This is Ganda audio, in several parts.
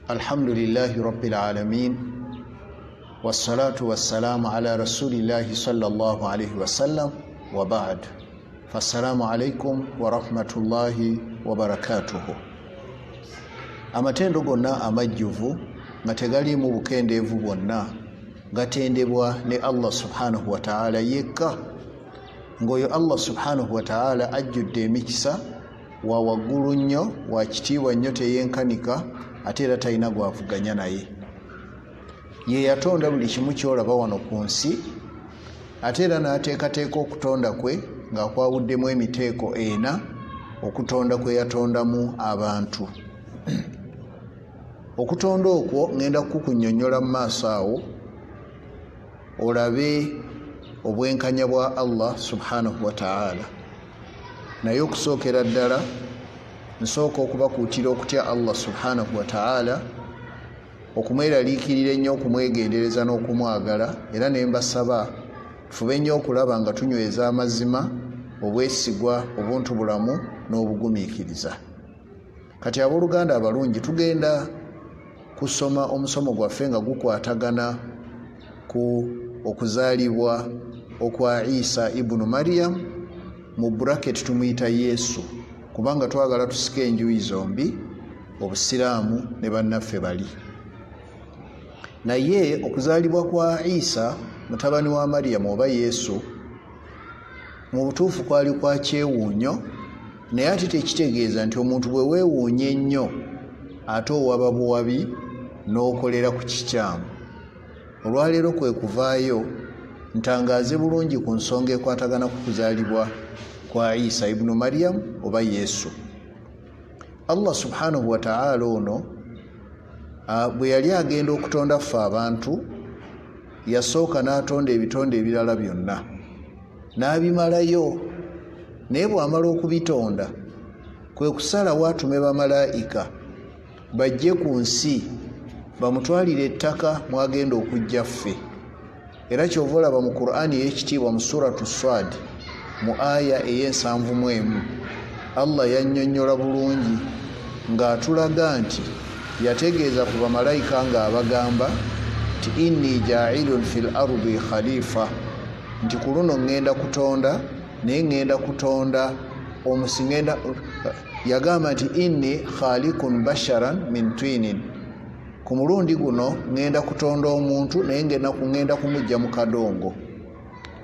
Alhamdulillahi Rabbil Alamin. Wassalatu wassalamu ala Rasulillahi sallallahu alayhi wasallam wa ba'd. Fassalamu alaikum wa rahmatullahi wa barakatuhu. Amatendo gonna amajjuvu nga tegaliimu bukendeevu bwonna gatendebwa ne Allah subhanahu wa ta'ala yekka, ng'oyo Allah subhanahu wa ta'ala ajjudde emikisa wa waggulu nnyo, wa kitiibwa nnyo, teyenkanika ate era talina gwavuganya naye. Ye yatonda buli kimu kyolaba wano ku nsi, ate era n'ateekateeka okutonda kwe ng'akwawuddemu emiteeko ena, okutonda kwe yatondamu abantu. Okutonda okwo ngenda kukunnyonnyola mu maaso awo olabe obwenkanya bwa Allah subhanahu wa ta'ala. Naye okusookera ddala nsooka okubakuutira okutya Allah subhanahu wa ta'ala, okumweraliikirira ennyo, okumwegendereza n'okumwagala, era ne mbasaba tufube nnyo okulaba nga tunyweza amazima, obwesigwa, obuntubulamu n'obugumiikiriza. Kati abooluganda abalungi, tugenda kusoma omusomo gwaffe nga gukwatagana ku okuzaalibwa okwa Issa ibnu Maryam, mu bracket tumuyita Yesu, kubanga twagala tusike enjuyi zombi, obusiraamu ne bannaffe bali. Naye okuzaalibwa kwa Issa mutabani wa Maryam oba Yesu mu butuufu kwali kwa kyewuunyo, naye ate tekitegeeza nti omuntu bwe weewuunye ennyo ate owaba buwabi n'okolera ku kikyamu. Olwaleero kwe kuvaayo ntangaaze bulungi ku nsonga ekwatagana ku kuzaalibwa kwa Issa ibnu Maryam oba Yesu. Allah subhanahu wa ta'ala ono bwe yali agenda okutonda ffe abantu, yasooka n'atonda ebitonde ebirala byonna n'abimalayo. Naye bw'amala okubitonda kwe kusalawo atume bamalayika bajje ku nsi bamutwalire ettaka mwagenda okujja ffe. Era kyova olaba mu Qur'ani ey'ekitiibwa mu suratu Swad mu aya ey'ensanvu Allah yannyonnyola bulungi ng'atulaga nti yategeeza ku bamalayika ng'abagamba nti inni ja'ilun fil ardi khalifa, nti ku luno ngenda kutonda, naye ngenda kutonda omusingenda. Yagamba nti inni khaliqun basharan min twinin, ku mulundi guno ngenda kutonda omuntu naye ngenda kumujja mu kadongo.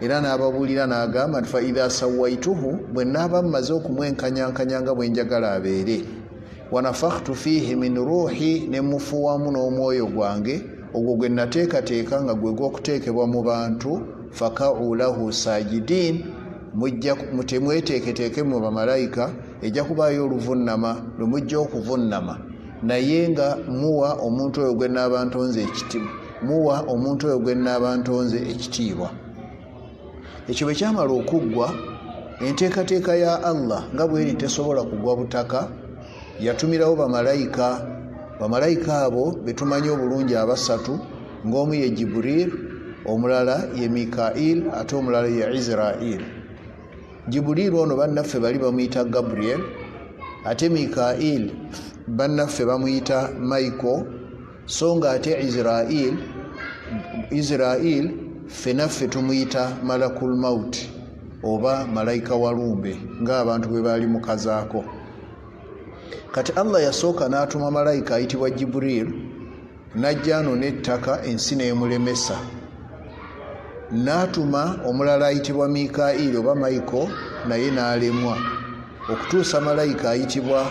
Era n'ababuulira n'agamba nti fa idha sawaituhu, bwe naaba mmaze okumwenkanyankanya nga bwe njagala abeere, wa nafakhtu fihi min ruuhi, ne mufuwamu n'omwoyo gwange, ogwo gwe nateekateeka nga gwe gw'okuteekebwa mu bantu, faka'u lahu sajidin, temweteeketeeke mu bamalayika, ejja kubaayo oluvunnama lwe mujja okuvunnama, naye nga muwa omuntu oyo gwe naaba ntonze ekitiibwa. Ekyo bwe kyamala okuggwa, enteekateeka ya Allah nga bweri tesobola kugwa butaka, yatumirawo bamalayika. Bamalayika abo betumanyi obulungi abasatu, ng'omu ye Jibril, omulala ye Mikail, ate omulala ye Israel. Jibril ono bannaffe bali bamuyita Gabriel, ate Mikail bannaffe bamuyita Michael, so nga ate Israel ffenaffe tumuyita Malakul Maut oba malayika walumbe, ng'abantu bwe baali mukazaako. Kati Allah yasooka n'atuma malayika ayitibwa Jibril, n'ajja ano n'ettaka ensi n'emulemesa. N'atuma omulala ayitibwa Mikail oba Michael, naye n'alemwa, okutuusa malayika ayitibwa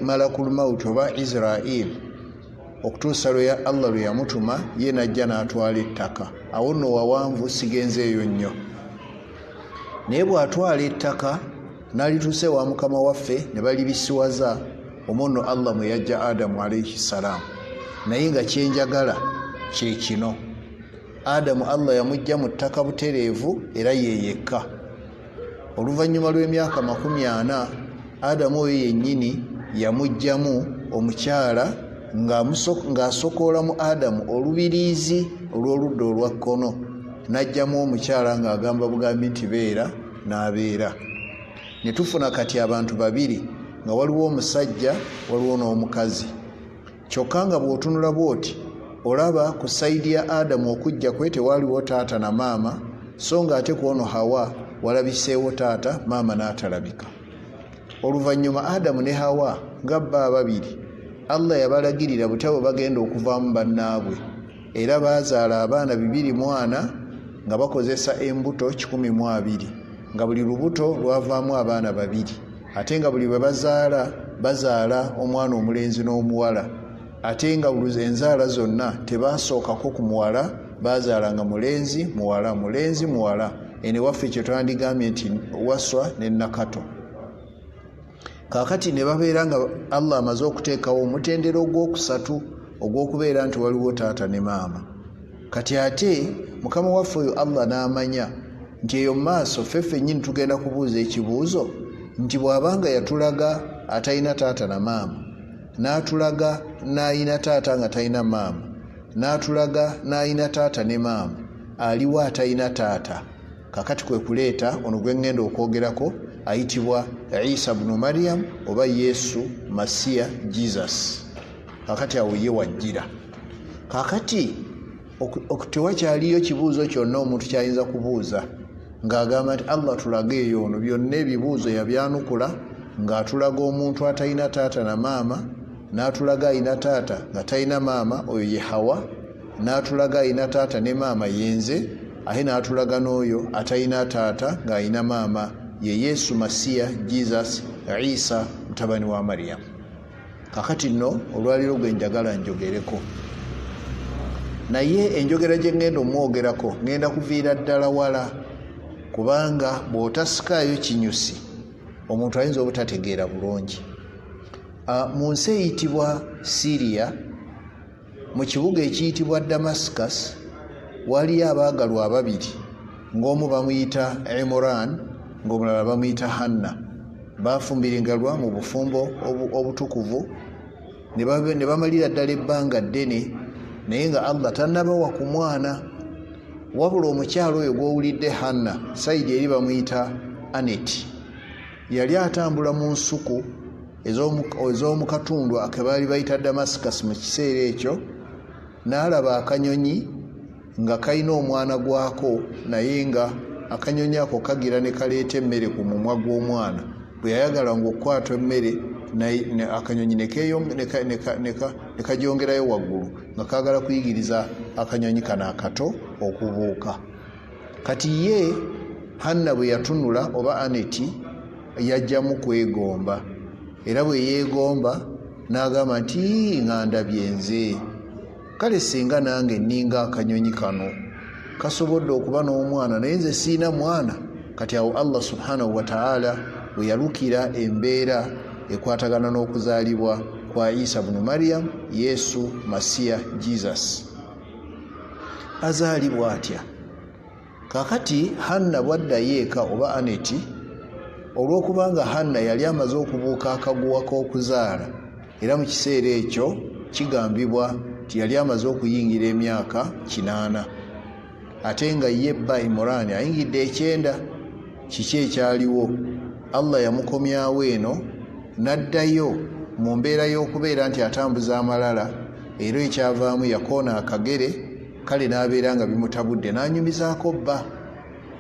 Malakul Maut oba Israel, okutuusa Allah lwe yamutuma, ye n'ajja n'atwala ettaka. Awo nno wawanvu, sigenzeeyo nnyo. Naye bw'atwala ettaka n'alituuse wa Mukama waffe, ne balibisiwaza, omwo nno Allah mwe yajja Adamu alayhi salaamu. Naye nga kyenjagala kye kino, Adamu Allah yamujja mu ttaka butereevu era ye yekka. Oluvannyuma lw'emyaka 40, Adamu oyo yennyini yamujjamu omukyala ng'asokoola mu Adamu olubiriizi olw'oludda olwa kkono, n'ajjamu omukyala ng'agamba bugambi nti beera, n'abeera. Ne tufuna kati abantu babiri, nga waliwo omusajja waliwo n'omukazi. kyokka nga bw'otunula bw'oti olaba ku sayidi ya Adamu okujja kwe tewaaliwo taata na maama, so nga ate kwono Hawa walabiseewo taata, maama n'atalabika. Oluvannyuma Adamu ne Hawa nga bba ababiri Allah yabalagirira butabo bagenda okuvaamu bannaabwe, era baazaala abaana 240 nga bakozesa embuto 120, nga buli lubuto lwavaamu abaana 2, ate nga buli bwe bazaala omwana omulenzi n'omuwala, ate nga enzaala zonna tebaasookako ku muwala, baazaalanga mulenzi muwala, mulenzi muwala. Ene waffe kye twandigambye nti waswa ne nakato. Kaakati ne babeera nga Allah amaze okuteekawo omutendero ogwokusatu ogw'okubeera nti waliwo taata ne maama. Kati ate Mukama waffe oyo Allah n'amanya nti eyo mu maaso ffe nnyini tugenda kubuuza ekibuuzo nti bw'abanga yatulaga atalina taata na maama, n'atulaga n'ayina taata nga talina maama, n'atulaga n'ayina taata ne maama, aliwo atalina taata. Kakati kwe kuleeta ono gwe ngenda okwogerako ayitibwa Issa ibn Maryam oba Yesu Masiya Jesus. Kakati awo ye wajjira. Kakati tewakyaliyo kibuuzo kyonna omuntu kyayinza kubuuza ng'agamba nti Allah tulage eyo ono. Byonna ebibuuzo yabyanukula ng'atulaga omuntu atalina taata na maama, n'atulaga ayina taata nga talina maama, oyo ye Hawa, n'atulaga ayina taata ne maama yenze, ate n'atulaga n'oyo atalina taata ng'ayina maama, ye Yesu Masiya Jesus Issa mutabani wa Maryam. Kakati nno olwaliro gwe njagala njogereko, naye enjogera gye ngenda omwogerako ngenda kuviira ddala wala, kubanga bw'otasikaayo kinyusi omuntu ayinza obutategeera bulungi. Mu nsi eyitibwa Syria, mu kibuga ekiyitibwa Damascus, waliyo abaagalwa ababiri, ng'omu bamuyita Imran ng'omulala bamuyita Hanna. Baafumbiringalwa mu bufumbo obutukuvu ne bamalira ddala ebbanga ddene, naye nga Allah tannabawa ku mwana. Wabula omukyalo oyo gw'owulidde Hanna, sayidi eri bamuyita Anet, yali atambula mu nsuku ez'omu katundu ke baali bayita Damascus mu kiseera ekyo, n'alaba akanyonyi nga kalina omwana gwako, naye nga akanyonyi ako kagira ne kaleeta emmere ku mumwa gw'omwana. Bwe yayagala ng'okwata emmere, akanyonyi ne kagyongerayo waggulu nga kaagala kuyigiriza akanyonyi kano akato okubuuka. Kati ye Hanna bwe yatunula oba Aneti yajjamu kwegomba, era bwe yeegomba n'agamba nti nga ndabye nze, kale singa nange nninga akanyonyi kano, kasobodde okuba n'omwana naye nze siina mwana. Kati awo Allah subhanahu wa ta'ala bwe yalukira embeera ekwatagana n'okuzaalibwa kwa Issa ibn Maryam, Yesu Masiya Jesus. Azaalibwa atya? Kakati Hanna bwaddayo eka oba Aneti, olw'okubanga Hanna yali amaze okubuuka akaguwa k'okuzaala, era mu kiseera ekyo kigambibwa nti yali amaze okuyingira emyaka 8, ate nga ye bba Imran ayingidde 9. Kiki ekyaliwo? Allah yamukomyawo eno, n'addayo mu mbeera y'okubeera nti atambuza amalala, era ekyavaamu yakoona akagere, kale n'abeera nga bimutabudde n'anyumizaako bba.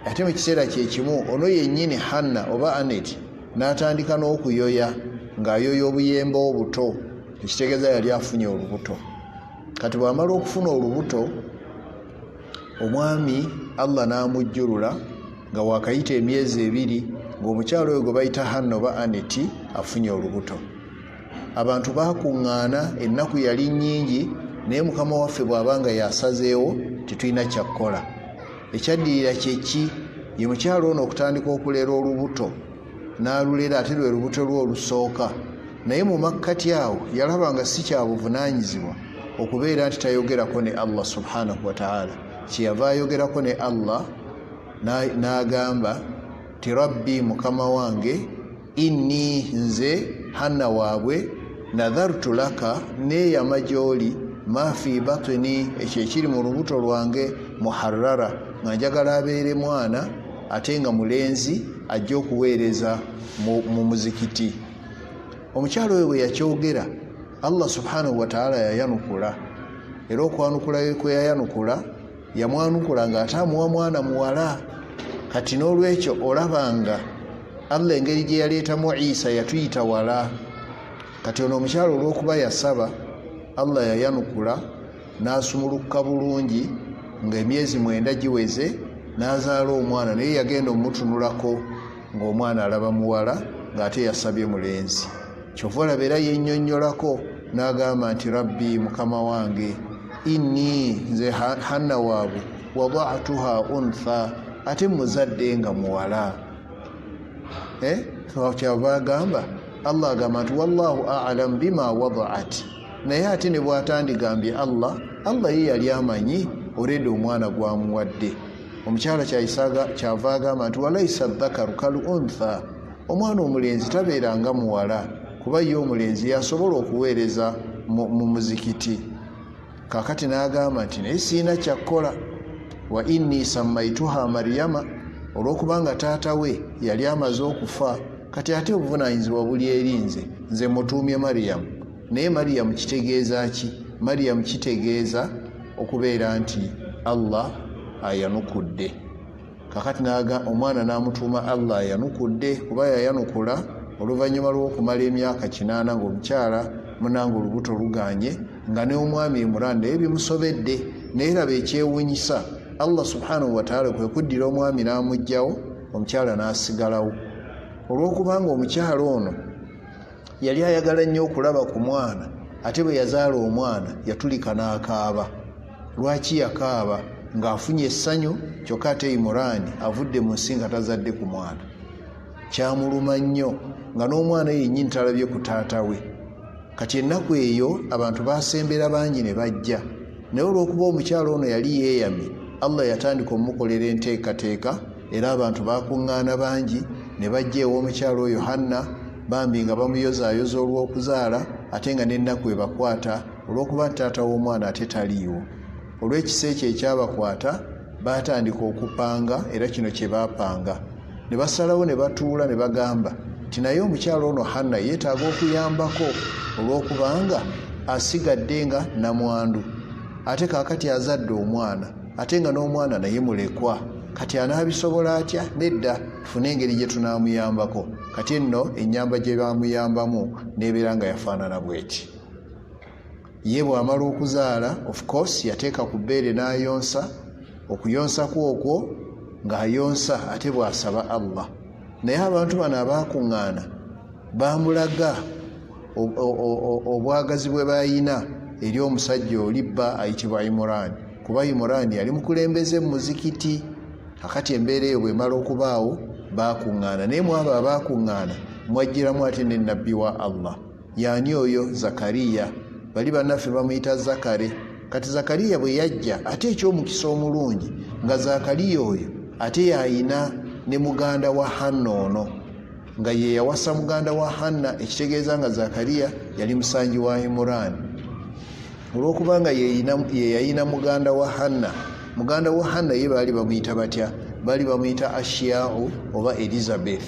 Ate mu kiseera kye kimu ono yennyini Hanna oba Anet n'atandika n'okuyoya, ng'ayoya obuyembe obuto, ekitegeeza yali afunye olubuto. Kati bw'amala okufuna olubuto, omwami Allah n'amujjulula nga wakayita emyezi 2 ng'omukyalo oyo gwe bayita Hanna oba Aneti afunye olubuto. Abantu baakuŋŋaana, ennaku yali nnyingi, naye Mukama waffe bw'abanga yasazeewo tetulina kyakkola. Ekyaddirira kyeki? Ye mukyalo ono okutandika okulera olubuto, n'alulera ate lwe lubuto lwe olusooka, naye mu makkati awo yalaba nga si kya buvunaanyizibwa okubeera nti tayogerako ne Allah subhanahu wa ta'ala. Kyeyava ayogerako ne Allah n'agamba ti Rabbi, Mukama wange, inni nze Hanna waabwe, nadhartu laka, neeyama gy'oli, ma fi batni, ekyo ekiri mu lubuto lwange, muharrara, nga njagala abeere mwana ate nga mulenzi ajja okuweereza mu muzikiti. Omukyalo we bwe yakyogera Allah subhanahu wa ta'ala yayanukula, era okwanukula kwe yayanukula yamwanukula ng'ate amuwa mwana muwala. Kati n'olwekyo olabanga Allah engeri gye yaleetamu Issa yatuyita wala. Kati ono omukyalo olw'okuba yasaba, Allah yayanukula n'asumuluka bulungi ng'emyezi 9 giweze, n'azaala omwana, naye yagenda omutunulako ng'omwana alaba muwala ng'ate yasabye mulenzi. Kyova olaba era yennyonnyolako n'agamba nti Rabbi, mukama wange, inni nze Hanna waabwe wada'tuha untha, ate muzadde nga muwala. Kyava agamba Allah agamba nti wallahu a'lam bima wada'at, naye ate ne bw'atandigambye Allah ye yali amanyi olwedde omwana gwamuwadde. Omukyala kyava agamba nti walaysa dhakaru kal untha, omwana omulenzi tabeeranga muwala, kuba ye omulenzi yasobola okuweereza mu muzikiti. Kakati n'agamba nti naye siina kyakkola. Wa inni sammaituha Maryama, olw'okubanga taata we yali amaze okufa, kati ate obuvunaanyizibwa buli eri nze mutuumye Maryamu. Naye Maryamu kitegeeza ki? Maryamu kitegeeza okubeera nti Allah ayanukudde. Kakati omwana n'amutuuma Allah ayanukudde, kuba yayanukula oluvannyuma lw'okumala emyaka 8 ng'omukyala munange olubuto luganye, nga ne omwami Imran naye bimusobedde. Naye laba ekyewuunyisa, Allah subhanahu wa ta'ala kwe kuddira omwami n'amuggyawo, omukyala n'asigalawo. Olw'okubanga omukyala ono yali ayagala nnyo okulaba ku mwana, ate bwe yazaala omwana yatulika n'akaaba. Lwaki yakaaba? Ng'afunye essanyu, kyokka ate Imran avudde mu nsi nga tazadde ku mwana. Kyamuluma nnyo nga n'omwana yennyini talabye ku taata we. Kati ennaku eyo abantu baasembera bangi ne bajja, naye olw'okuba omukyala ono yali yeeyamye, Allah yatandika omukolera enteekateeka, era abantu bakuŋŋaana bangi ne bajja ew'omukyala oyo Hanna, bambi nga bamuyozaayoza olw'okuzaala, ate nga n'ennaku ebakwata olw'okuba taata w'omwana ate taliiwo. Olw'ekisa ekyo ekyabakwata baatandika okupanga, era kino kye baapanga. Ne basalawo ne batuula ne bagamba nti naye omukyala ono Hanna yeetaaga okuyambako olw'okubanga asigadde nga namwandu, ate kaakati azadde omwana, ate nga n'omwana naye mulekwa. Kati anaabisobola atya? Nedda, tufune engeri gye tunaamuyambako. Kati nno ennyamba gye baamuyambamu n'ebeera nga yafaanana bw'eti. Ye bw'amala okuzaala, of course yateeka ku bbeere n'ayonsa. Okuyonsa kwokwo ng'ayonsa ate bw'asaba Allah. Naye abantu bano abaakuŋŋaana baamulaga obwagazi bwe bayina eri omusajja olibba ayitibwa Imran, kuba Imran yali mukulembeze mu muzikiti. Akati embeera eyo bw'emala okubaawo baakuŋŋaana, naye mu abo abaakuŋŋaana mwajjiramu ate ne nnabbi wa Allah. Yaani oyo? Zakariya. Bali bannaffe bamuyita Zakare. Kati Zakariya bwe yajja, ate eky'omukisa omulungi nga Zakariya oyo ate yayina ne muganda wa Hanna ono, nga ye yawasa muganda wa Hanna, ekitegeeza nga Zakariya yali musanji wa Imran. Olw'okubanga ye yayina muganda wa Hanna, muganda wa Hanna ye baali bamuyita batya? Baali bamuyita Ashiyau oba Elizabeth.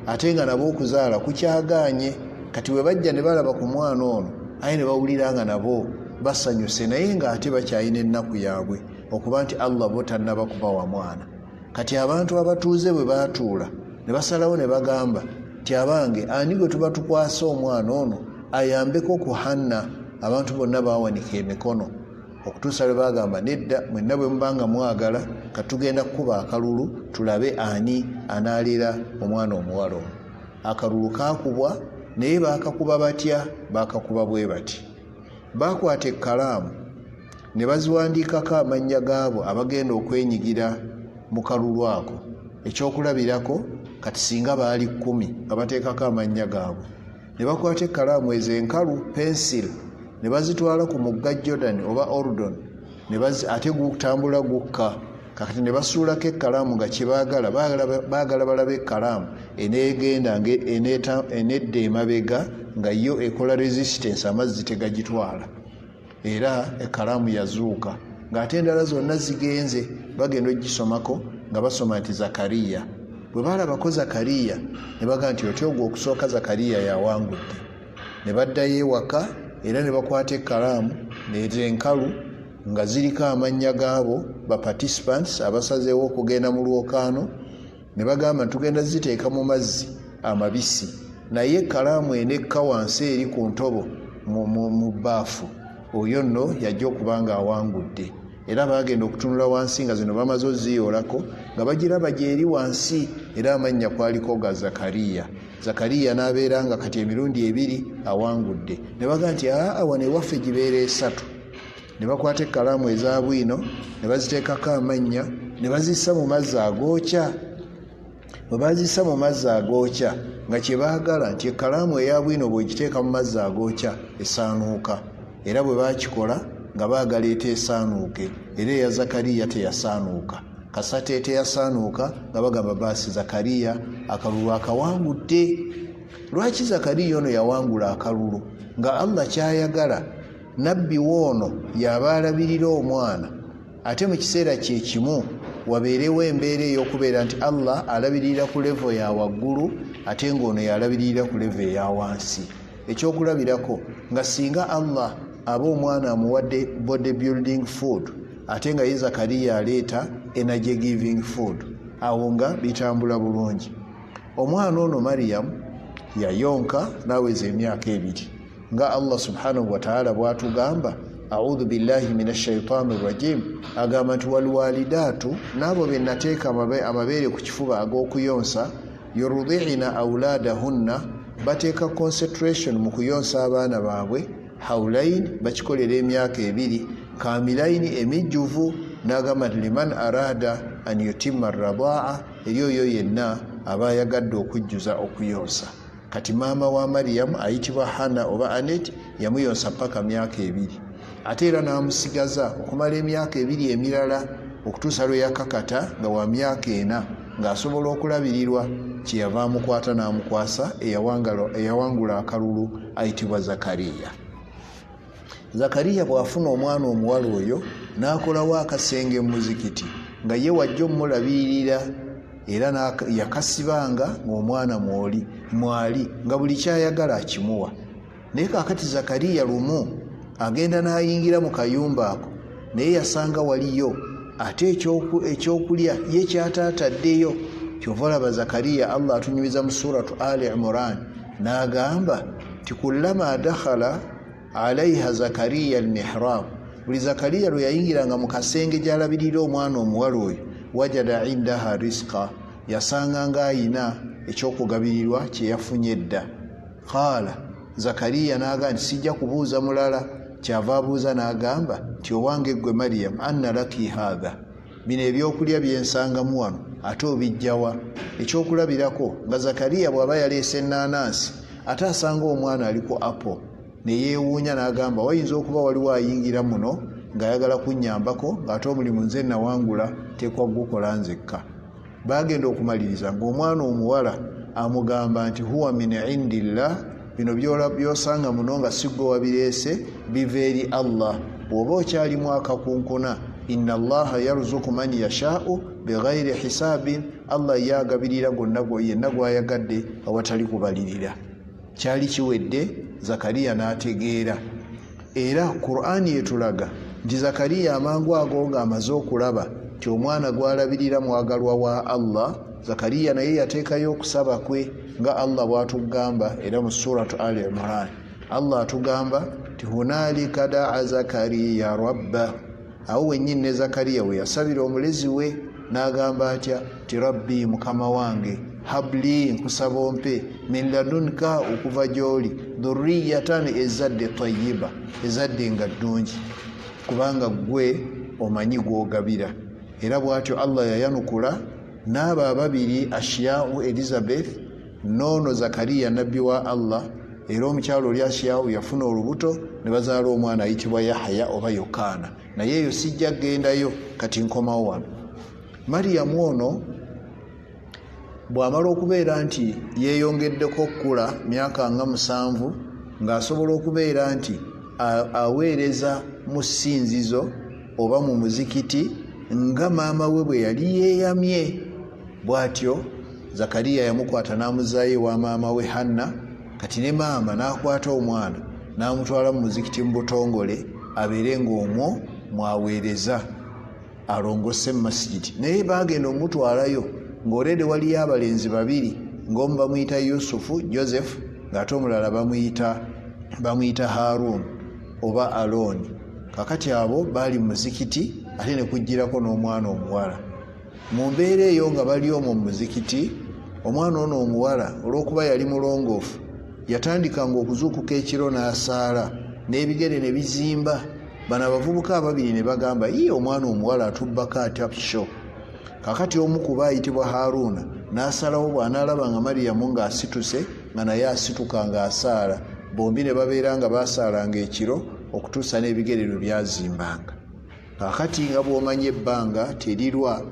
Ate nga nabo okuzaala kukyagaanye. Kati bwe bajja ne balaba ku mwana ono, aye ne bawulira nga nabo basanyuse, naye ng'ate bakyayina ennaku yaabwe okuba nti Allah bo tannaba kubawa mwana. Kati abantu abatuuze bwe baatuula ne basalawo ne bagamba nti abange, ani gwe tuba tukwasa omwana ono ayambeko ku Hanna? Abantu bonna baawanika emikono okutuusa lwe bagamba nedda, mwenna bwe mubanga mwagala katugenda kukuba akalulu tulabe ani anaalira omwana omuwala ono. Akalulu kaakubwa, naye baakakuba batya? Baakakuba bwe bati. Baakwata ekkalaamu ne baziwandiikako amannya gaabo abagenda okwenyigira mu kalulu ako. Ekyokulabirako, kati singa baali 10 nga bateekako amannya gaabwe, ne bakwata ekkalaamu ezo enkalu, pensil, ne bazitwala ku mugga Jordan oba Ordon, ate gutambula gukka. Kakati ne basuulako ekkalaamu nga kyebaagala, baagala balabe ekkalaamu eneegenda enedda emabega nga yo ekola resistance, amazzi tegagitwala. Era ekkalaamu yazuuka, ng'ate endala zonna zigenze, bagenda ogisomako nga basoma nti Zakariya. Bwe baalabako Zakariya ne baga nti otyo ogwo okusooka Zakariya yawangudde. ne baddayo ewaka era ne bakwata ekkalaamu enkalu nga ziriko amannya gaabo ba participants abasazeewo okugenda mu lwokaano ne bagamba tugenda ziteeka mu mazzi amabisi naye ekkalaamu enekka wansi eri ku ntobo mu bbaafu oyo nno yajja okuba nga awangudde era bagenda okutunula wansi nga zino bamaze oziyoolako nga bagiraba gyeri wansi era amannya kwaliko ga Zakariya n'abeera nga kati emirundi 2 awangudde ne baga nti wano ewaffe gibeera 3 ne bakwata ekkalaamu eza bwino ne baziteekako amannya ne bazissa mu mazzi agookya bwe bazissa mu mazzi agookya nga kye baagala nti ekkalaamu eya bwino bw'egiteeka mu mazzi agookya esaanuuka era bwe baakikola nga baagala eteesaanuuke era eya Zakariya teyasaanuuka kasate teyasaanuuka nga bagamba baasi Zakariya akalulu akawangudde. Lwaki Zakariya ono yawangula akalulu? Nga Allah kyayagala nabbi woono yaba alabirira omwana ate mu kiseera kye kimu wabeerewo embeera ey'okubeera nti Allah alabirira ku levo ya waggulu ate ng'ono yalabirira ku levo eya wansi. Ekyokulabirako nga singa Allah aba omwana amuwadde body building food ate nga ye Zakariya aleeta energy giving food, awo nga bitambula bulungi. Omwana ono Mariyamu yayonka n'aweza emyaka 2 nga Allah subhanahu wa ta'ala bw'atugamba a'udhu billahi minash shaitani rrajim agamba nti walwalidaatu n'abo be nateeka amabeere ku kifuba ag'okuyonsa yurdi'ina awladahunna bateeka concentration mu kuyonsa abaana baabwe haulaini bakikolera emyaka 2 kamilaini emijjuvu n'agamba nti liman arada an yutimma arradaa eri oyo yenna aba ayagadde okujjuza okuyonsa. Kati maama wa Mariyamu ayitibwa Hana oba Anet yamuyonsa paka myaka 2 ate era n'amusigaza okumala emyaka 2 emirala okutuusa lwe yakakata nga wa myaka 4 ng'asobola okulabirirwa kyeyava amukwata n'amukwasa eyawangula akalulu ayitibwa Zakariya. Zakariya bw'afuna omwana omuwala oyo n'akolawo akasenge mu muzikiti nga ye wajja omulabirira era yakasibanga ng'omwana mwali nga buli kyayagala akimuwa. Naye kaakati Zakariya lumu agenda n'ayingira mu kayumba ako naye yasanga waliyo ate ekyokulya ye kyataataddeyo. Kyova olaba Zakariya Allah atunyumiza mu suratu Ali Imran n'agamba ti kullama dakhala alaiha Zakariya almihrab, buli Zakariya lwe yayingiranga mu kasenge gy'alabirira omwana omuwala oyo wajada indaha rizqa, yasanga ng'ayina ekyokugabirirwa kye yafunye dda. Qaala Zakariya n'agamba nti sijja kubuuza mulala. Kyava abuuza n'agamba nti owange ggwe Mariyamu anna laki haadha, bino ebyokulya byensangamu wano ate obijjawa? Ekyokulabirako nga Zakariya bw'aba yaleese ennaanansi ate asanga omwana ali ku apo ne yeewuunya n'agamba wayinza okuba waliwo ayingira muno ng'ayagala kunnyambako ng'ate omulimu nze nawangula teekwa gukola nzekka. Baagenda okumaliriza ng'omwana omuwala amugamba nti huwa min indillah, bino byosanga muno nga sigwe wabireese biva eri Allah. Bw'oba okyalimu akakunkuna inna Allaha yarzuku man yashaa'u bighayri hisaabin, Allah yagabirira yenna gw'ayagadde awatali kubalirira. Kyali kiwedde Zakariya n'ategeera. Era Qur'ani etulaga nti Zakariya amangu ago ng'amaze okulaba nti omwana gw'alabirira mwagalwa wa Allah, Zakariya naye yateekayo okusaba kwe nga Allah bw'atugamba era mu suratu Ali Imran. Allah atugamba nti hunaalika daa Zakariya rabba, awo wennyini ne Zakariya we yasabira omulezi we n'agamba atya ti rabbi mukama wange habli nkusaba ompe min ladunka okuva gy'oli dhurriyatan ezadde tayyiba, ezadde nga ddungi, kubanga gwe omanyi gw'ogabira. Era bw'atyo Allah yayanukula n'abo ababiri Ashyau Elizabeth noono Zakariya nabbi wa Allah. Era omukyalo oli Ashyau yafuna olubuto ne bazaala omwana ayitibwa Yahya oba Yokaana, naye eyo sijja gendayo kati nkomawo wano. Mariyamu ono bw'amala okubeera nti yeeyongeddeko okukula myaka nga 7 ng'asobola okubeera nti aweereza mu ssinzizo oba mu muzikiti nga maama we bwe yali yeeyamye, bw'atyo Zakariya yamukwata n'amuzaayo ewa maama we Hanna kati ne maama n'akwata omwana n'amutwala mu muzikiti mu butongole abeere ng'omwo mwaweereza alongose mu masigiti. Naye baagenda omutwalayo ng'olede waliyo abalenzi babiri, ng'omu bamuyita Yusufu Joseph ng'ate omulala bamuyita Harun oba Aloni. Kakati abo baali mu muzikiti ate ne kujjirako n'omwana omuwala. Mu mbeera eyo nga bali omwo mu muzikiti, omwana ono omuwala olw'okuba yali mulongoofu yatandikanga okuzuukuka ekiro n'asaala n'ebigere ne bizimba. Bano abavubuka ababiri ne bagamba, "Ye omwana omuwala atubbako atapsho." Kakati omu kuba ayitibwa Haruna n'asalawo bw'anaalaba nga Mariyamu ng'asituse nga naye asituka ng'asaala. Bombi ne babeera nga baasaalanga ekiro okutuusa n'ebigere lwe byazimbanga. Kakati nga bw'omanya ebbanga terirwa,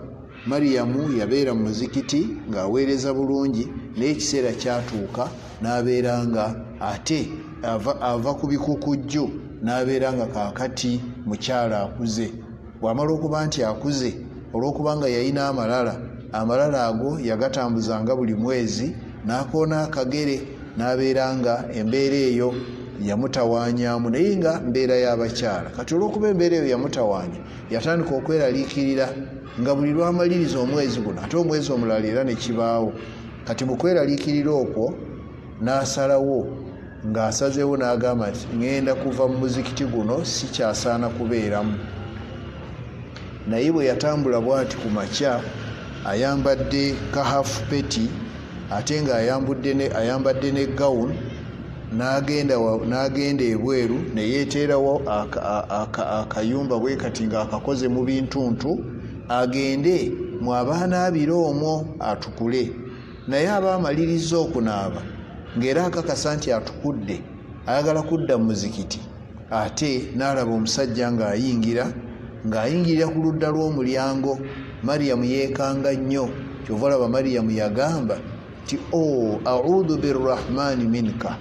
Mariyamu yabeera mu muzikiti ng'aweereza bulungi, naye ekiseera kyatuuka n'abeera nga ate ava ku bikukujju n'abeera nga kaakati mukyala akuze. Bw'amala okuba nti akuze, olw'okuba nga yalina amalala ago yagatambuzanga buli mwezi, n'akoona akagere n'abeera nga embeera eyo yamutawaanyaamu, naye nga mbeera y'abakyala. Kati olw'okuba embeera eyo yamutawaanya, yatandika okweraliikirira nga buli lwamaliriza omwezi guno ate omwezi omulala era ne kibaawo. Kati mu kweraliikirira okwo n'asalawo ng'asazeewo n'agamba nti, "Ngenda kuva mu muzikiti guno sikyasaana kubeeramu." Naye bwe yatambula bw'ati ku makya ayambadde kahafu peti ate ng'ayambadde ne gawuni, n'agenda ebweru ne yeeteerawo akayumba bwe kati ng'akakoze mu bintuntu, agende mu abaana abiri omwo atukule. Naye aba amaliriza okunaaba ng'era akakasa nti atukudde ayagala kudda mu muzikiti, ate n'alaba omusajja ng'ayingirira ku ludda lw'omulyango. Mariyamu yeekanga nnyo, kyova olaba Mariyamu yagamba nti, "A'udhu birrahmani minka."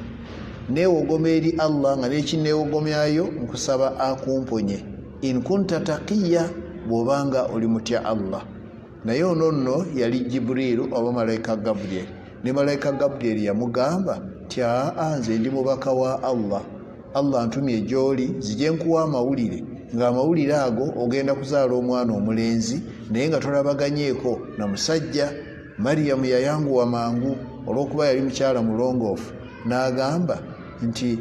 Neewogoma eri Allah nga n'ekinneewogomyayo nkusaba akumponye, "In kunta taqiya," bw'obanga oli mutya Allah. Naye ono nno yali Jibrilu oba malayika Gabriel. Ne malayika Gabriel yamugamba nti, "Nze ndi mubaka wa Allah antumye gy'oli nzije nkuwa amawulire, ng'amawulire ago ogenda kuzaala omwana omulenzi, naye nga tolabaganyeeko na musajja." Mariyamu yayanguwa mangu olw'okuba yali mukyala mulongoofu, n'agamba nti,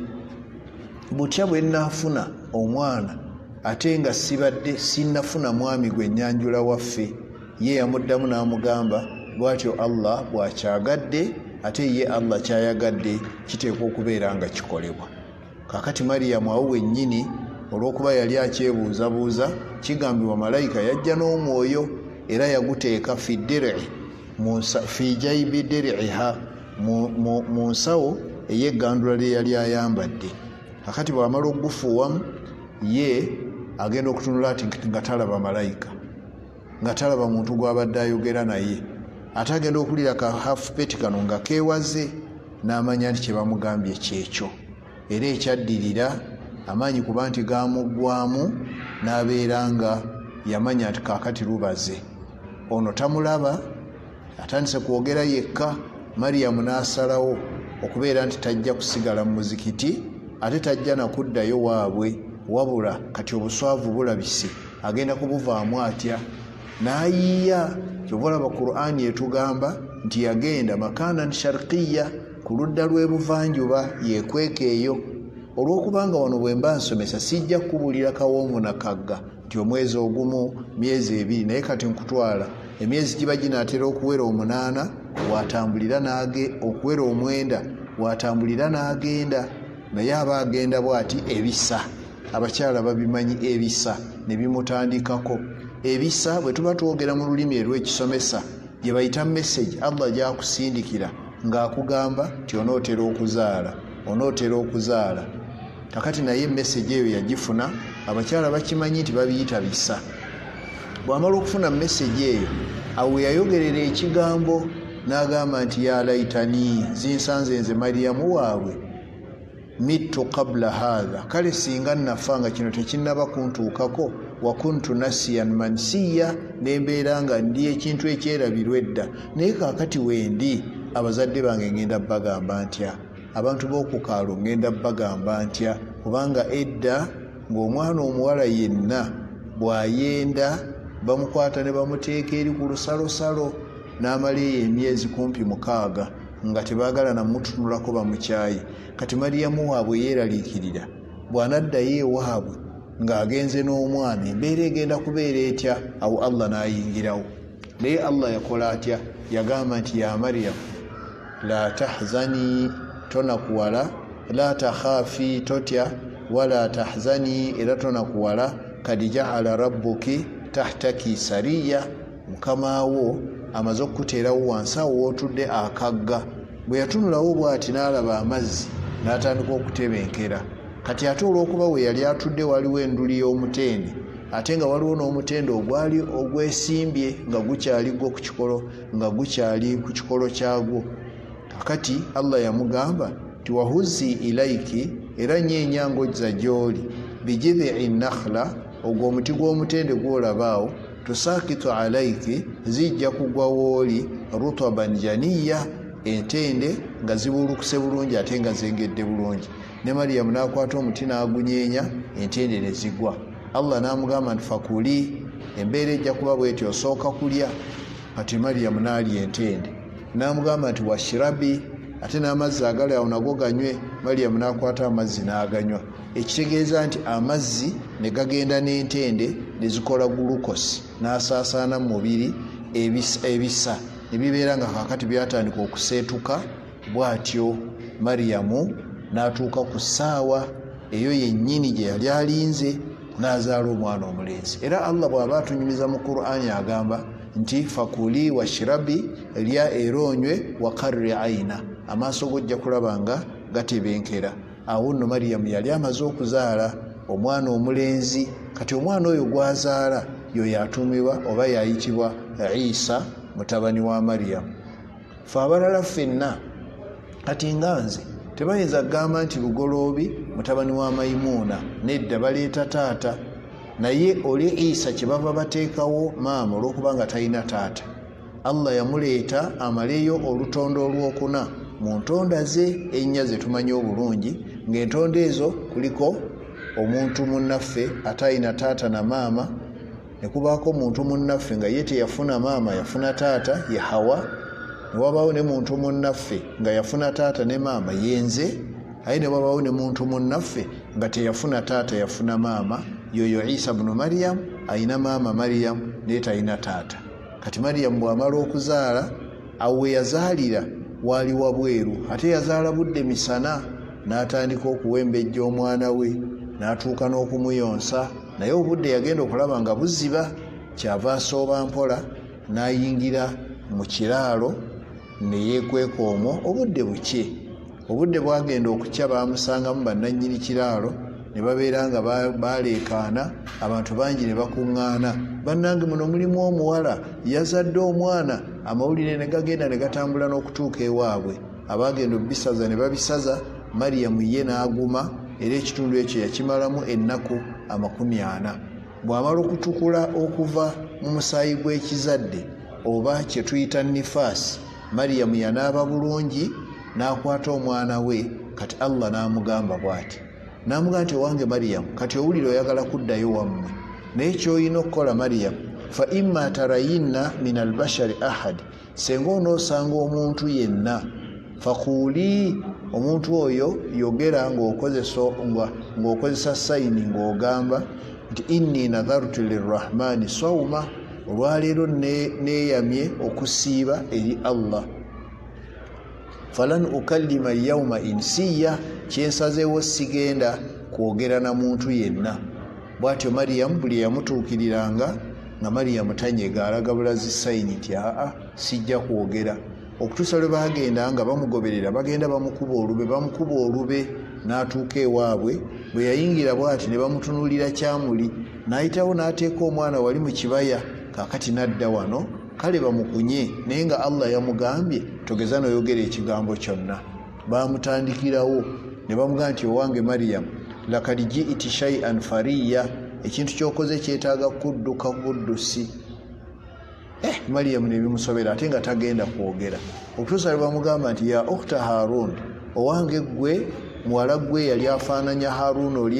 "Butya bwe nnaafuna omwana ate nga sinnafuna mwami gwe nnyanjula waffe." Ye yamuddamu n'amugamba, "Bw'atyo Allah bw'akyagadde, ate ye Allah kyayagadde kiteekwa okubeera nga kikolebwa." Kaakati Mariyamu awo wennyini olw'okuba yali akyebuuzabuuza, kigambibwa malayika yajja n'omwoyo era yaguteeka fi jaybi dir'iha, mu nsawo ey'eggandula lye yali ayambadde. Kakati bw'amala okugufuuwamu, ye agenda okutunula ati nga talaba malayika, nga talaba muntu gw'abadde ayogera naye, ate agenda okulira ka hafu peti kano nga keewaze, n'amanya nti kye bamugambye kyekyo. Era ekyaddirira amaanyi kuba nti gamuggwamu, n'abeera nga yamanya nti kaakati lubaze. Ono tamulaba, atandise kwogera yekka. Mariyamu n'asalawo okubeera nti tajja kusigala mu muzikiti, ate tajja nakuddayo waabwe, wabula kati obuswavu bulabise agenda kubuvaamu atya. N'ayiiya, kyova olaba Qur'ani etugamba nti yagenda makanan sharqiya, ku ludda lw'ebuvanjuba, yeekweka eyo. Olw'okubanga wano bwe mba nsomesa sijja kubuulira kawoomu na kagga nti omwezi ogumu, myezi ebiri, naye kati nkutwala emyezi giba ginaatera okuwera 8 watambulira okuwera 9 watambulira n'agenda. Naye aba agenda bw'ati ebisa, abakyala babimanyi ebisa, ne bimutandikako. Ebisa bwe tuba twogera mu lulimi erw'ekisomesa gye bayita message Allah gy'akusindikira ng'akugamba nti onootera okuzaala. Kakati naye message eyo yagifuna, abakyala bakimanyi nti babiyita bisa. Bw'amala okufuna message eyo, awo yayogerera ekigambo n'agamba nti, "Ya laitani, zinsanze nze Mariyamu waabwe, mittu qabla hadha, kale singa nafa nga kino tekinnaba kuntuukako, wa kuntu nasiyan mansiya, nembeera nga ndi ekintu ekyerabirwa edda, naye kaakati wendi abazadde bange ngenda bagamba ntya?" abantu b'okukaalo ngenda bagamba ntya kubanga edda ng'omwana omuwala yenna bw'ayenda bamukwata ne bamuteeka eri ku lusalosalo n'amala eyo emyezi kumpi 6 nga tebaagala namutunulako bamukyaye. Kati Mariyamu waabwe yeeraliikirira bw'anaddayo ewaabwe ng'agenze n'omwana embeera egenda kubeera etya? Awo Allah n'ayingirawo. Naye Allah yakola atya? Yagamba nti ya Mariyamu la tahzani, tonakuwala, la takhaafi, totya, wala tahzani, era tonakuwala, kad ja'ala rabbuki tahtaki sariya, mukamaawo amaze okukuteerawo wansi awo wootudde akagga. Bwe yatunulawo bw'ati n'alaba amazzi n'atandika okutebenkera. Kati ate olw'okuba we yali atudde waliwo enduli y'omutende, ate nga waliwo n'omutende ogwali ogwesimbye nga gukyali gwo ku kikolo, nga gukyali ku kikolo kyagwo. Kakati Allah yamugamba ti wahuzi ilaiki, era nyeenya ng'ozza gy'oli, bijidhi nakhla, ogwo omuti gw'omutende gw'olabaawo, tusakitu alaiki, zijja kugwa wooli, rutaban janiya, entende nga zibulukuse bulungi ate nga zengedde bulungi. Ne Mariyamu n'akwata omuti n'agunyeenya, entende ne zigwa. Allah n'amugamba nti fakuli, embeera ejja kuba bw'etyo, osooka kulya. Kati Mariyamu n'alya entende. N'amugamba nti washirabi, ate n'amazzi agali awo nago ganywe. Mariyamu n'akwata amazzi n'aganywa. Ekitegeeza nti amazzi ne gagenda n'entende ne zikola gulukosi, n'asaasaana mu mubiri ebisa ne bibeera nga kaakati byatandika okuseetuka. Bw'atyo Mariyamu n'atuuka ku ssaawa eyo yennyini gye yali alinze n'azaala omwana omulenzi. Era Allah bw'aba atunyumiza mu Qur'ani agamba nti fakuli washirabi, lya era onywe, wakarri aina, amaaso gojja kulaba nga gatebenkera. Awo nno Mariyamu yali amaze okuzaala omwana omulenzi. Kati omwana oyo gwazaala yo yatuumibwa oba yayitibwa Issa mutabani wa Mariyamu. Fe abalala ffenna kati nga nze tebayinza kugamba nti Lugoloobi mutabani wa Mayimuuna, nedda baleeta taata. Naye oli Issa kye bava bateekawo maama olw'okuba nga talina taata. Allah yamuleeta amaleeyo olutondo olwokuna mu ntonda ze ennya ze tumanyi obulungi, ng'entonda ezo kuliko omuntu munnaffe atalina taata na maama, ne kubaako omuntu munnaffe nga ye teyafuna maama yafuna taata, ye Hawa. Ne wabaawo ne muntu munnaffe nga yafuna taata ne maama, ye nze. Aye ne wabaawo ne muntu munnaffe nga teyafuna taata yafuna maama, yoyo Issa bnu Mariyamu ayina maama Mariyamu naye talina taata. Kati Mariyamu bw'amala okuzaala, awo we yazaalira waali wabweru, ate yazaala budde misana, n'atandika okuwembejja omwana we, n'atuuka n'okumuyonsa. Naye obudde yagenda okulaba nga buziba, kyava asooba mpola n'ayingira mu kiraalo ne yeekweka omwo. Obudde bukye, obudde bwagenda okukya, baamusangamu bannannyini kiraalo ne babeera nga baleekaana, abantu bangi ne bakuŋŋaana. Bannange muno mulimu omuwala yazadde omwana, amawulire ne gagenda ne gatambula n'okutuuka ewaabwe. Abaagenda obisaza ne babisaza, Mariyamu ye n'aguma, era ekitundu ekyo yakimalamu ennaku 40. Bw'amala okutukula okuva mu musaayi gw'ekizadde oba kye tuyita nifaasi, Mariyamu yanaaba bulungi n'akwata omwana we. Kati Allah n'amugamba bw'ati, n'amugamba nti owange Mariyamu, kati owulire oyagala kuddayo wammwe, naye ky'olina okukola Mariyamu, fa imma tarayinna min albashari ahad, senga onoosanga omuntu yenna, fakuuli, omuntu oyo yogera ng'okozesa sayini ng'ogamba nti inni nadhartu lirrahmani sawma, olwaleero neeyamye okusiiba eri Allah, falan ukallima yawma insiya, kyensazeewo sigenda kwogera na muntu yenna. Bw'atyo Mariyamu buli yamutuukiriranga nga Mariyamu tanyega, alaga bulazi sayini nti aa sijja kwogera. Okutuusa lwe baagenda nga bamugoberera, bagenda bamukuba olube n'atuuka ewaabwe. Bwe yayingira bw'ati ne bamutunuulira kyamuli, n'ayitawo n'ateeka omwana wali mu kibaya. Kaakati n'adda wano, kale bamukunye, naye nga Allah yamugambye togeza noyogera ekigambo kyonna. Baamutandikirawo ne bamugamba nti owange Mariyamu, lakad ji'ti shay'an fariya, ekintu ky'okoze kyetaaga kudduka buddusi. Mariyamu ne bimusobera ate nga tagenda kwogera. Okutuusa lwe bamugamba nti ya ukhta Harun, owange gwe muwala gwe yali afaananya Haruna oli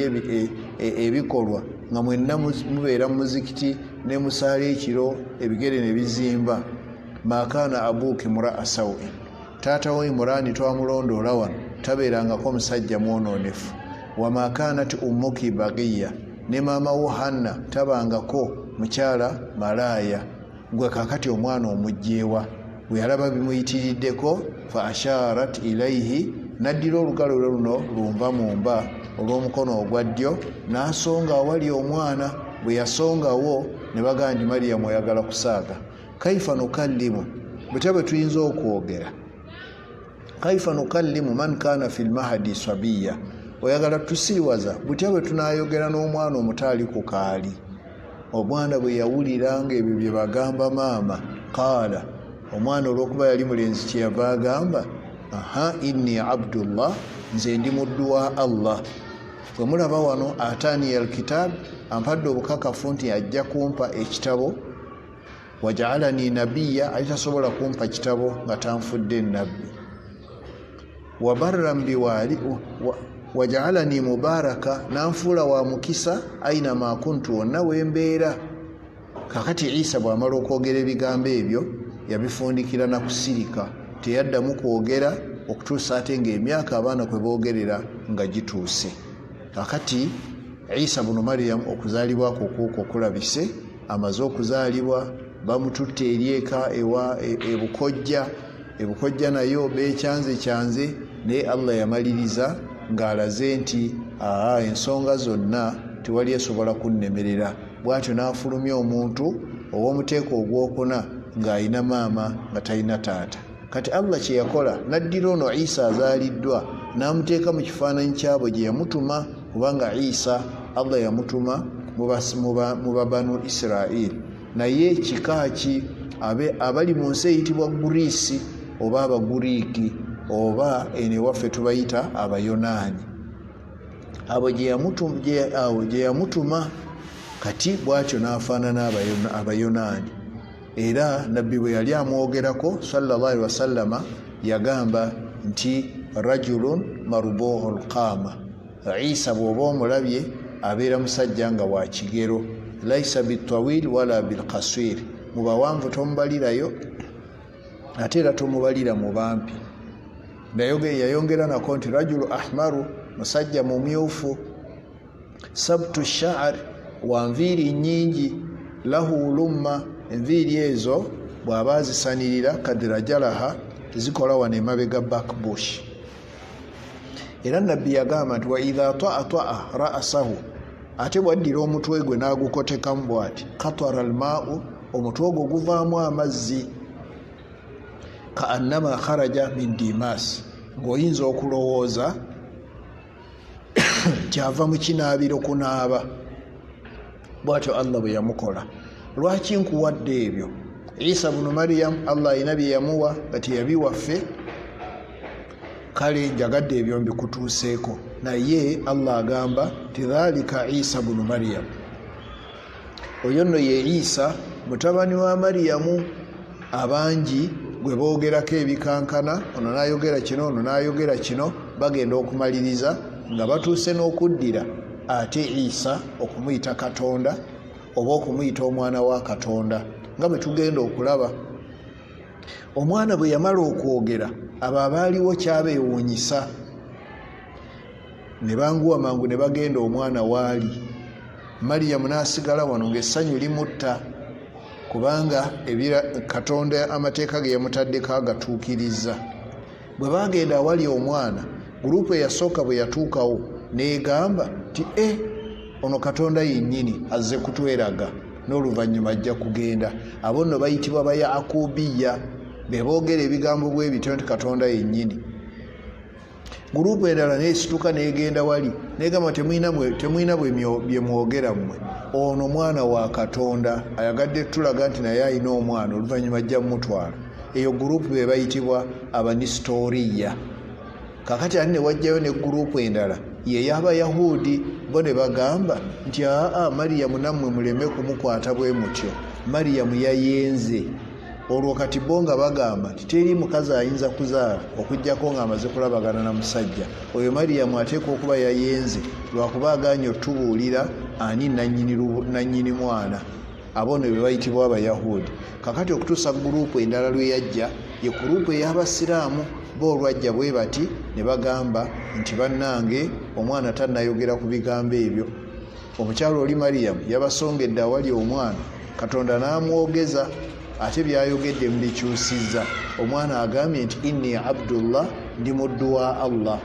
ebikolwa nga mwenna mubeera mu muzikiti ne musaala ekiro ebigere ne bizimba. Maakaana abuuki mura asawin, taata wo Imuraani twamulondoola wano tabeerangako musajja mwonoonefu. Wamaakaanati ummuki bagiya, ne maama wo Hanna tabangako mukyala malaaya. Gwe kaakati omwana omugjeewa. Bwe yalaba bimuyitiriddeko fa ashaarat ilayhi, naddira olugalo luno lunva mu mba olw'omukono ogwa ddyo n'asonga awali omwana. Bwe yasongawo ne bagamba nti Mariyamu oyagala kusaaga. Kaifa nukallimu, butya bwe tuyinza okwogera. Kaifa nukallimu man kaana fil mahadi sabiya, oyagala tusiriwaza butya bwe tunaayogera n'omwana omutaali ku kaali. Omwana bwe yawulira ng'ebyo bye bagamba maama, qaala, omwana olw'okuba yali mulenzi kyeyava agamba, aha inni abdullah, nze ndi muddu wa Allah. Bwe mulaba wano ataaniya alkitab, ampadde obukakafu nti ajja kumpa ekitabo. Wajaalani nabiya, alitasobola kumpa kitabo nga tanfudde nabbi. Wabarran biwaali, wajaalani mubaraka, nanfuula wa mukisa aina ma kuntu, wonna wembeera. Kakati Issa bw'amala okwogera ebigambo ebyo yabifundikira na kusirika, teyaddamu kwogera okutuusa ate ng'emyaka abaana kwe boogerera nga gituuse. Kakati Issa bunu Mariyamu okuzaalibwa kukuuko kulabise, amaze okuzaalibwa bamututte eri eka ewa ebukojja nayo beekyanze naye Allah yamaliriza ng'alaze nti ensonga zonna tewali esobola kunnemerera. Bw'atyo n'afulumya omuntu ow'omuteeko ogwokuna ng'ayina maama nga talina taata. Kati Allah kye yakola naddira ono Issa azaaliddwa n'amuteeka mu kifaananyi kyabo gye yamutuma, kubanga Issa Allah yamutuma mu babanu Israel. Naye kika ki abali mu nsi eyitibwa Guriisi oba Abaguriiki oba ene waffe tubayita Abayonaani. Abo gye yamutuma, kati bw'atyo n'afaanana Abayonaani. Era nabbi bwe yali amwogerako sallallahu alaihi wasallama yagamba nti rajulun marubuhul qaama, Issa bw'oba omulabye abeera musajja nga wa kigero, laisa bitawil wala bilqasir, mu bawanvu tomubalirayo ate era tomubalira mu bampi. Yayongera nako nti rajulu ahmaru, musajja mumyufu, sabtu sha'r, wa nviiri nnyingi, lahu lumma, enviiri ezo bw'aba azisanirira kadirajalaha zikola wano emabega backbush. Era nabbi yagamba nti wa idha ta'a ra'sahu, ate bwaddira omutwe gwe n'agukotekamu bw'ati, katwara almaa'u, omutwe ogwo guvaamu amazzi, ka annama kharaja min dimas, ng'oyinza okulowooza kyava mu kinaabiro kunaaba. Bw'atyo Allah bwe yamukola. Lwaki nkuwadde ebyo? Issa bunu Mariyamu Allah alina bye yamuwa nga teyabiwaffe, kale njagadde ebyo mbikutuuseeko. Naye Allah agamba ti dhalika Issa bunu Mariyamu, oyo nno ye Issa mutabani wa Mariyamu. Abangi gwe boogerako ebikankana, ono n'ayogera kino ono n'ayogera kino, bagenda okumaliriza nga batuuse n'okuddira ate Issa okumuyita Katonda oba okumuyita omwana wa Katonda, nga bwe tugenda okulaba. Omwana bwe yamala okwogera, abo abaaliwo kyabeewuunyisa, ne banguwa mangu ne bagenda omwana waali. Mariyamu n'asigala wano ng'essanyu limutta, kubanga Katonda amateeka ge yamutaddeko agatuukiriza. Bwe bagenda awali omwana, gurupu eyasooka bwe yatuukawo n'egamba nti ono Katonda yennyini azze kutweraga, n'oluvannyuma ajja kugenda. Abo nno bayitibwa Bayakubiya, be boogera ebigambo bwe bityo nti Katonda yennyini. Gurupu endala n'esituka n'egenda wali n'egamba temwina bye mwogera mmwe, ono mwana wa Katonda ayagadde tulaga nti naye alina omwana, oluvannyuma ajja mumutwala. Eyo gurupu be bayitibwa Abanistoriya. Kakati ate ne wajjayo ne gurupu endala ye y'Abayahudi, bo ne bagamba nti Mariyamu nammwe muleme kumukwata bwe mutyo, Mariyamu yayenze. olwo kati bo nga bagamba titeri mukazi ayinza kuzaala okujjako ng'amaze kulabagana na musajja oyo Mariyamu ateekwa okuba yayenze lwakuba aganye otubuulira ani nannyini mwana abo ne be bayitibwa Abayahudi. Kakati okutuusa guruupu endala lwe yajja ye guruupu ey'Abasiraamu bo olwajja bwe bati ne bagamba nti bannange omwana tannayogera ku bigambo ebyo. Omukyalo oli Mariyamu yabasongedde awali omwana Katonda n'amwogeza ate byayogedde mubikyusizza. Omwana agambye nti inni Abdullah, ndi muddu wa Allah.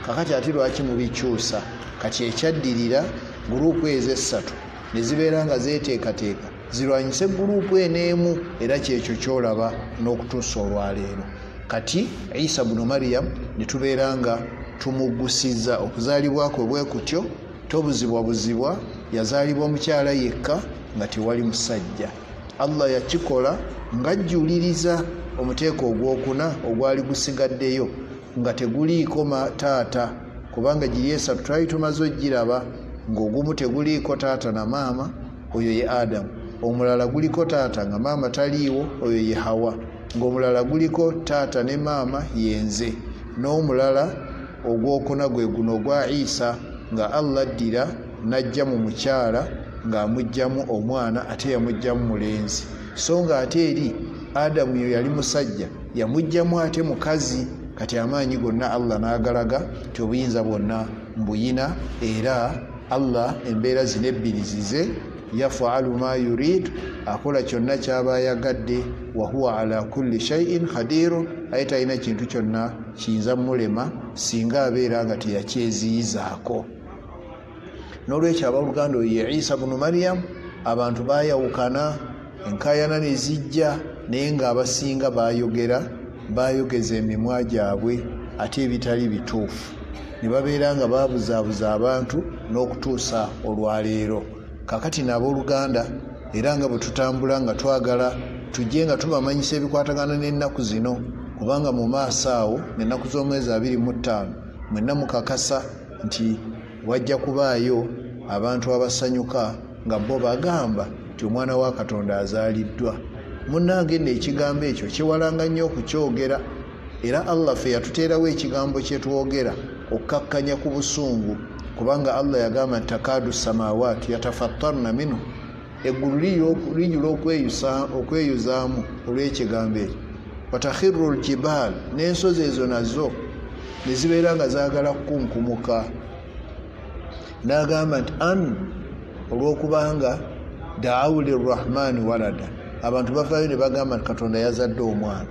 Kakati ate lwaki mubikyusa? Kati ekyaddirira guruupu ezo essatu ne zibeera nga zeeteekateeka zirwanyise guruupu eneemu, era kyekyo kyolaba n'okutuusa olwaleero. Kati Issa bunu Mariyamu ne tubeera nga tumuggusizza okuzaalibwa kwe bwe kutyo, tobuzibwabuzibwa, yazaalibwa mukyala yekka nga tewali musajja. Allah yakikola ng'ajjuliriza omuteeko ogwokuna ogwali gusigaddeyo nga teguliiko taata, kubanga giri esatu twali tumaze ogiraba ng'ogumu teguliiko taata na maama, oyo ye Adamu. Omulala guliko taata nga maama taliiwo, oyo ye Hawa. Ng'omulala guliko taata ne maama yenze. N'omulala ogwokuna gwe guno ogwa Issa nga Allah addira n'ajja mu mukyala ng'amugjamu omwana ate yamugjamu mulenzi. So nga ate eri Adamu yo yali musajja yamugjamu ate mukazi. Kati amaanyi gonna Allah n'agalaga nti obuyinza bwonna mbuyina, era Allah embeera zino ebbiri zize yafaalu ma yurid, akola kyonna ky'aba ayagadde, wa huwa ala kulli shay'in qadirun, aye talina kintu kyonna kiyinza mulema singa abeera nga teyakyeziyizaako. N'olwekyo abooluganda oyo ye Issa bunu Mariyamu abantu baayawukana, enkaayana ne zijja, naye ng'abasinga baayogeza emimwa gyabwe ate ebitali bituufu, ne babeera nga babuzaabuza abantu n'okutuusa olwaleero. Kakati n'abooluganda era nga bwe tutambula nga twagala tujje nga tubamanyisa ebikwatagana n'ennaku zino, kubanga mu maaso awo n'ennaku z'omwezi 25 mwenna mukakasa nti wajja kubaayo abantu abasanyuka nga bo bagamba nti omwana wa Katonda azaaliddwa. Munnange nno ekigambo ekyo kiwalanga nnyo okukyogera, era Allah ffe yatuteerawo ekigambo kye twogera okkakkanya ku busungu, kubanga Allah yagamba nti takaadu samaawaati yatafattarna minhu, eggulu lijula okweyuzaamu olw'ekigambo ekyo. Watakhiru ljibaal, n'ensozi ezo nazo ne zibeera nga zaagala kukunkumuka. N'agamba nti an, olw'okubanga daawu lirrahmaani walada, abantu bavaayo ne bagamba nti Katonda yazadde omwana.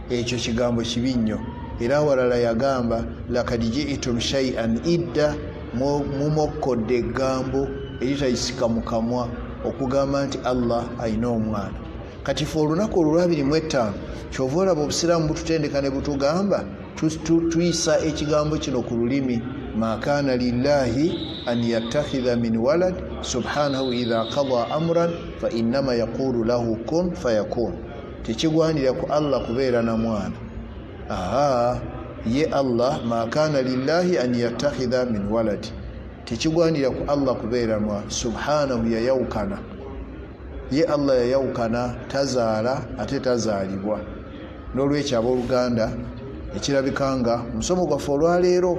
Ekyo kigambo kibi nnyo. Era walala yagamba lakad ji'tum shay'an idda, mumokkodde eggambo eritayisika mu kamwa okugamba nti Allah ayina omwana. Kati fe olunaku olw'25 kyova olaba obusiraamu bututendeka ne butugamba tuyisa ekigambo kino ku lulimi, ma kaana lillahi an yattakhidha min walad subhanahu idha qada amran fa innama yaqulu lahu kun fayakun. Tekigwanira ku Allah kubeera na mwana. Ye Allah, ma kaana lillahi an yattakhidha min walad, tekigwanira ku Allah kubeera mwana. Subhanahu yayawukana, ye Allah yayawukana, tazaala ate tazaalibwa. N'olwekyo abooluganda ekirabika nga musomo gwaffe olwaleero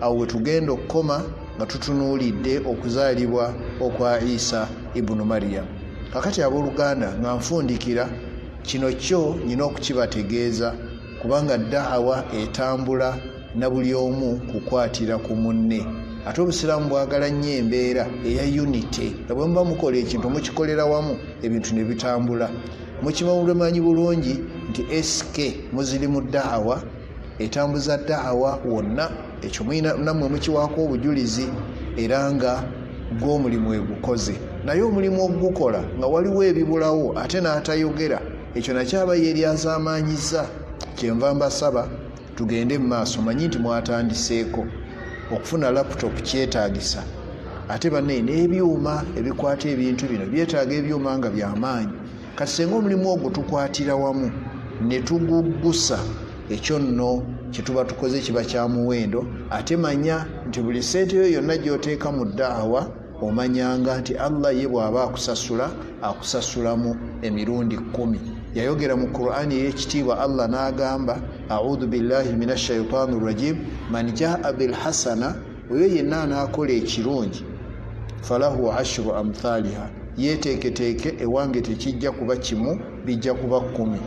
awo we tugenda okukoma nga tutunuulidde okuzaalibwa okwa Issa ibunu Mariyamu. Kakati abooluganda nga nfundikira kino kyo nina okukibategeeza, kubanga Daawa etambula na buli omu kukwatira ku munne. Ate obusiraamu bwagala nnyo embeera eya unity, nga bwe muba mukola ekintu mukikolera wamu ebintu ne bitambula. Mukimanyi bulungi nti SK muziri mu Daawa, etambuza Daawa wonna. Ekyo nammwe mukiwaako obujulizi, era nga gw'omulimu egukoze. Naye omulimu ogukola nga waliwo ebibulawo ate n'atayogera, ekyo nakyaba yeryazaamanyiza. Kyenva mbasaba tugende mu maaso. Manyi nti mwatandiseeko okufuna laptop kyetaagisa, ate banne n'ebyuma ebikwata ebintu bino byetaaga ebyuma nga byamaanyi. Kati senga omulimu ogwo tukwatira wamu ne tuguggusa, ekyo nno kyetuba tukoze kiba kya muwendo. Ate manya nti buli sente yo yonna gy'oteeka mu Daawa omanyanga nti Allah ye bw'aba akusasulamu emirundi 10. yayogera mu Qur'ani y'ekitiibwa Allah n'agamba a'udhu billahi minash shaitanir rajim man jaa bil hasana oyo yenna anaakola ekirungi falahu ashru amthaliha yeteeketeeke ewange tekijja kuba kimu bijja kuba 10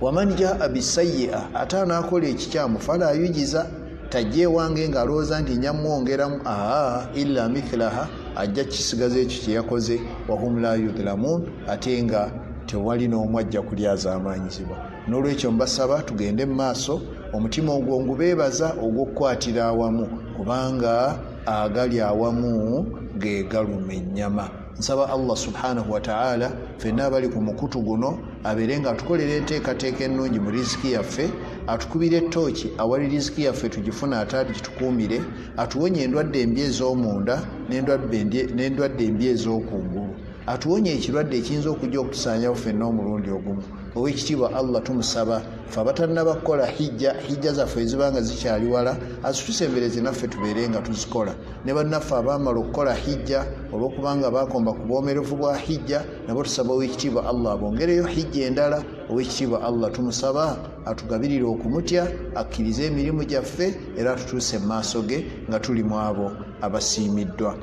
waman jaa bisayyi'a ate anaakola ekikyamu fala yujiza tajja ewange ng'alowooza nti nyamwongeramu illa mithlaha ajja kisigaza ekyo kye yakoze wahum la yudhlamun ate nga tewali n'omu ajja kulyazaamanyizibwa. N'olwekyo mbasaba tugende mu maaso omutima ogwo ngubeebaza ogw'okukwatira awamu kubanga agali awamu ge galuma ennyama. Nsaba Allah subhanahu wa ta'ala ffenna abali ku mukutu guno abeere nga atukolera enteekateeka ennungi mu riziki yaffe, atukubira ettooki awali riziki yaffe tugifuna ate agitukuumire, atuwonye endwadde embi ez'omunda n'endwadde embi ez'okungulu, atuwonye ekirwadde ekiyinza okujja okutusaanyawo ffenna omulundi ogumu. Ow'ekitiibwa Allah tumusaba ffe abatannaba kukola hijja zaffe ezibanga zikyali wala azitusembereze naffe tubeere nga tuzikola, ne bannaffe abaamala okukola hijja olw'okubanga baakomba ku bwomerevu bwa hijja nabo tusaba ow'ekitiibwa Allah abongereyo hijja endala. Ow'ekitiibwa Allah tumusaba atugabirire okumutya, akkirize emirimu gyaffe era atutuuse mu maaso ge nga tuli mu abo abasiimiddwa.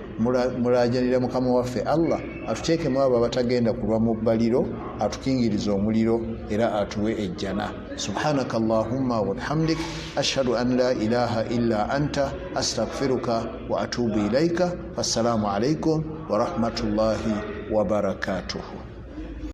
Mulaajanira mukama waffe Allah atuteekemu abo abatagenda kulwa mu bbaliro, atukingirize omuliro era atuwe ejjana. Subhanaka Allahumma wa bihamdik ashhadu an la ilaha illa anta astaghfiruka wa atubu ilaika. Wassalamu alaikum wa rahmatullahi wa barakatuhu.